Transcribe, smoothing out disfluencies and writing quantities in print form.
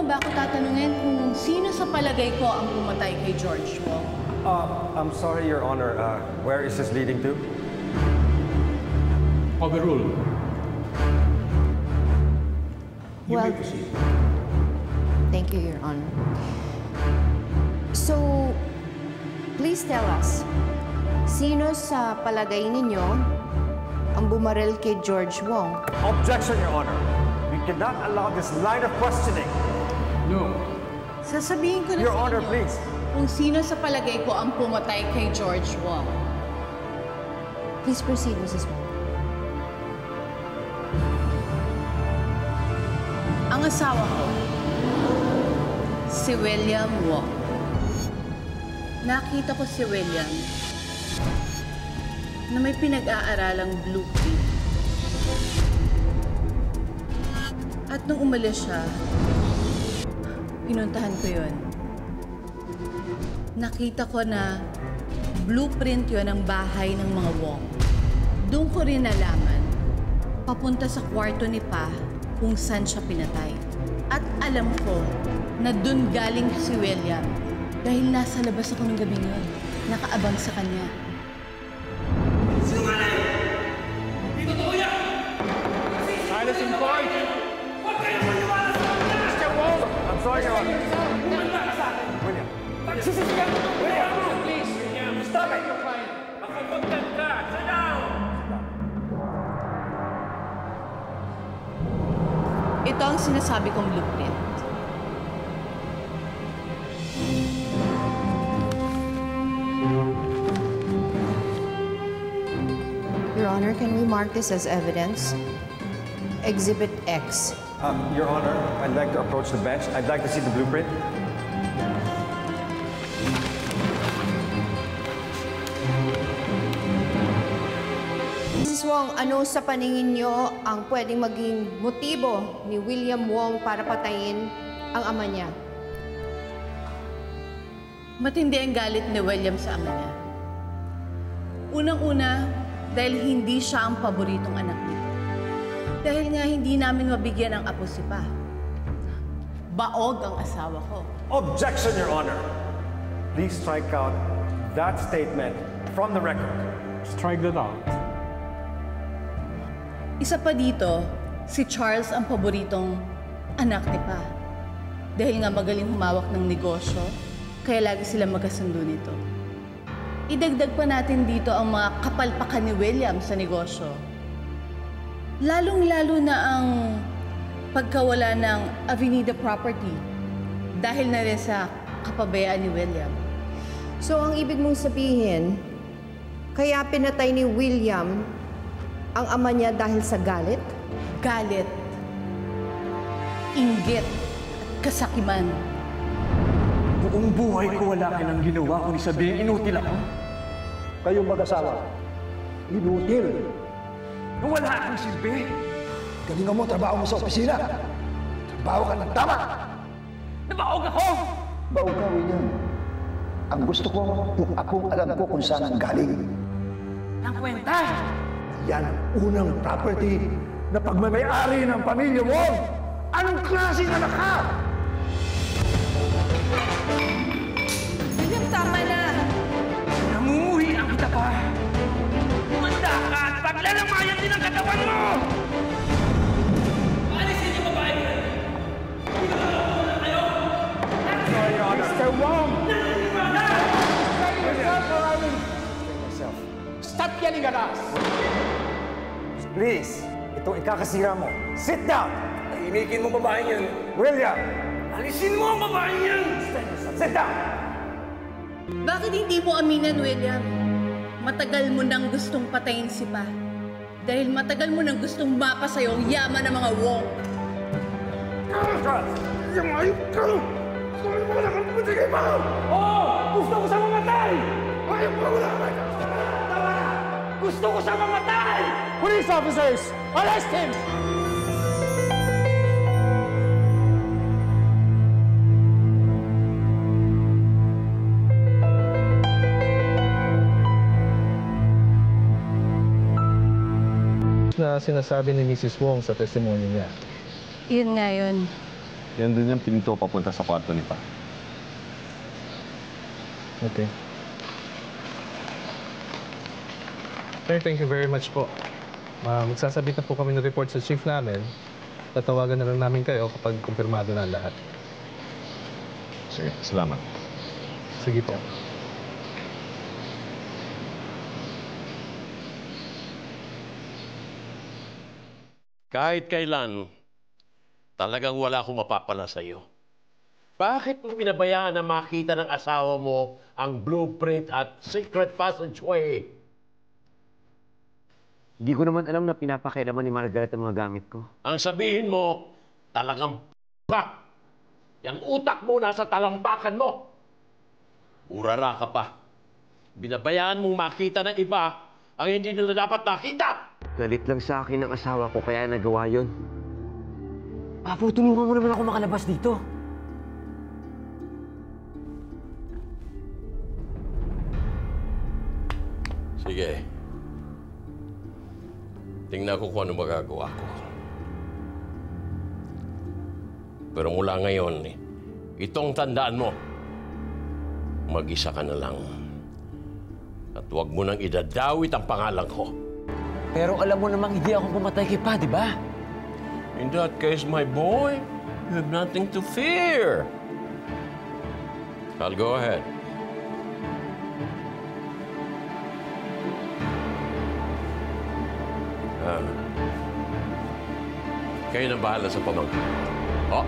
ba ako tatanungin kung sino sa palagay ko ang pumatay kay George Wong? I'm sorry, Your Honor. Where is this leading to? Overruled. You Well, may proceed. thank you, Your Honor. So, please tell us, sino sa palagay ninyo ang bumaril kay George Wong? Objection, Your Honor. We cannot allow this line of questioning. No. Sasabihin ko na Your sa Honor, inyo please. kung sino sa palagay ko ang pumatay kay George Wong. Please proceed, Mrs. Wong. Ang asawa ko, si William Wong. Nakita ko si William na may pinag-aaralang blueprint. At nung umalis siya, pinuntahan ko yun. Nakita ko na blueprint yun ng bahay ng mga Wong. Doon ko rin nalaman, papunta sa kwarto ni Pa kung saan siya pinatay. At alam ko na doon galing si William dahil nasa labas ako ng gabing yun, nakaabang sa kanya. Sinungaling! Hindi totoo yan! Silence in court! Huwag kayong maniwala sa kanya! Mr. Wong! I'm sorry, Your Honor. Kumanda ka sa akin! William. Pagsisisigan mo! William! Please! Stop it! Your client. Makakontent ka! Sit down! Ito ang sinasabi kong blueprint. Your Honor, can we mark this as evidence? Exhibit X. Your Honor, I'd like to approach the bench. I'd like to see the blueprint. Mrs. Wong, ano sa paningin nyo ang pwedeng maging motibo ni William Wong para patayin ang ama niya? Matindi ang galit ni William sa ama niya. Unang-una, dahil hindi siya ang paboritong anak niya. Dahil nga hindi namin mabigyan ng apo si Pa. Baog ang asawa ko. Objection, Your Honor. Please strike out that statement from the record. Strike that out. Isa pa dito, si Charles ang paboritong anak ni Pa. Dahil nga magaling humawak ng negosyo, kaya lagi sila magkasundo nito. Idagdag pa natin dito ang mga kapalpakan ni William sa negosyo. Lalong-lalo na ang pagkawala ng Avenida property dahil na rin sa kapabayaan ni William. So, ang ibig mong sabihin, kaya pinatay ni William ang ama niya dahil sa galit? Galit, inggit, at kasakiman. Buong buhay ko wala ka nang ginawa kundi sabihin inutil ako. Kayong mag-asawa, inutil. Nung wala akong silbi. Galingan mo trabaho mo sa opisina. Trabaho ka ng tama. Nabaog ako! Baog ka, William. Ang gusto ko, yung akong alam ko kung saan ang galing. Ang kwenta! Yan ang unang property na pagmamayari ng pamilya mo. Anong klaseng anak ka? William, tama na! Namumuhi ang kita pa! Umanda ka at paglalamayan din ang katawan mo! Paalisin niyo babae niya! Sorry, Your Honor. Mr. Wong! Stop yelling at us! Please, itong ikakasira mo. Sit down! Tahimikin mo babae niyan! William! Alisin mo ang babae niyan! Sit down! Bakit hindi mo aminan, William? Matagal mo nang gustong patayin si Pa. Dahil matagal mo nang gustong mapa sa'yo ang yaman ng mga Wong. Charles! Yung ayop ka! Kung mo na kang pumunta kay Pa! Oo! Gusto ko sa mamatay! Ayop ka wala ka! Tama na! Gusto ko sa mamatay! Police officers! Arrest him! Na sinasabi ni Mrs. Wong sa testimonya niya. Yun nga yun. Yan din yung pinto papunta sa kwarto ni Pa. Okay. Sir, thank you very much po. Magsasabit na po kami ng report sa chief namin. Tatawagan na lang namin kayo kapag kumpirmado na ang lahat. Sige, salamat. Sige po. Kahit kailan, talagang wala akong mapapala sa iyo. Bakit mo pinabayaan na makita ng asawa mo ang blueprint at secret passageway? Hindi ko naman alam na pinapakailaman ni Margaret ang mga gamit ko. Ang sabihin mo, talagang ka. Yang utak mo nasa talampakan mo. Urara ka pa. Binabayaan mong makita ng iba ang hindi nila dapat nakita. Galit lang sa akin ng asawa ko kaya nagawa yun. Papo, tulungan mo naman ako makalabas dito. Sige. Tingnan ko kung ano magagawa ko. Pero mula ngayon, itong tandaan mo, mag-isa ka na lang. At huwag mo nang idadawit ang pangalan ko. Pero alam mo namang hindi ako pumatay kay Pa, di ba? In that case, my boy, you have nothing to fear. I'll go ahead. Kayo na bahala sa pamangkin. Oh,